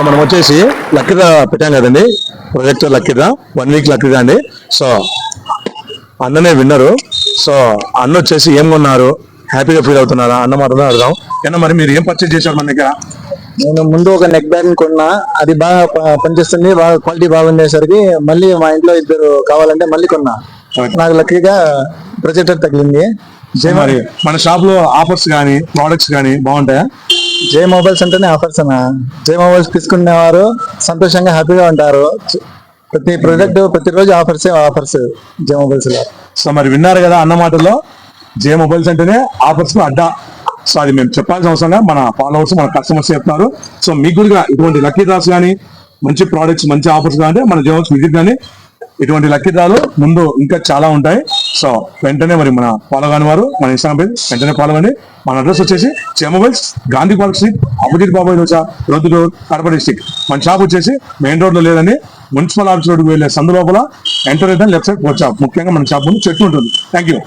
So మనం వచ్చేసి లక్కీగా పెట్టాం కదండి, ప్రాజెక్ట్ లక్కీగా 1 వీక్ లక్కీగా అండి. సో అన్ననే విన్నరు. సో అన్న వచ్చేసి ఏం కొన్నారు, హ్యాపీగా ఫీల్ అవుతున్నారా అన్న మాటలో అడదాం. ఏమన్నా మరి మీరు ఏం పర్చేజ్ చేశారు మన దగ్గర? నేను ముందు ఒక నెక్ బ్యాగ్ కొన్నా, అది బాగా పనిచేస్తుంది, బాగా క్వాలిటీ బాగుండేసరికి మళ్ళీ మా ఇంట్లో ఇద్దరు కావాలంటే మళ్ళీ కొన్నా. నాకు లక్కీగా ప్రొజెక్టర్ తగిలింది. మరి మన షాప్ లో ఆఫర్స్ కానీ ప్రోడక్ట్స్ కానీ బాగుంటాయా? జే మొబైల్స్ అంటేనే ఆఫర్స్ అన్న. జే మొబైల్స్ తీసుకునేవారు సంతోషంగా హ్యాపీగా ఉంటారు. ప్రతి ప్రొడక్ట్ ప్రతిరోజు ఆఫర్స్ జే మొబైల్స్ లో. సో మరి విన్నారు కదా అన్న మాటల్లో, జే మొబైల్స్ అంటేనే ఆఫర్స్ అడ్డా. సో అది మేము చెప్పాల్సిన అవసరం లేదు, మన ఫాలోవర్స్ మన కస్టమర్స్ చెప్తారు. సో మీకు కూడా ఇటువంటి లక్కీ డ్రాస్ కానీ మంచి ప్రోడక్ట్స్ మంచి ఆఫర్స్ కానీ మన జే మొబైల్స్ విజిట్ కానీ ఇటువంటి లక్కీ డ్రాలు ముందు ఇంకా చాలా ఉంటాయి. సో వెంటనే మరి మన ఫాలో కాని వారు మన ఇన్స్టాగ్రామ్ పేజ్ వెంటనే ఫాలో కండి. మన అడ్రస్ వచ్చేసి J mobiles, Gandhi park street, opposite Babai Dosa, road road, Kadapa district. మన షాప్ వచ్చేసి మెయిన్ రోడ్ లో లేదని మున్సిపల్ ఆఫీస్ రోడ్డుకు వెళ్ళే సందు లోపల ఎంటర్ అయితే లెఫ్ట్ సైడ్ వచ్చా. ముఖ్యంగా మన షాప్ ముందు చెట్టు ఉంటుంది. Thank you.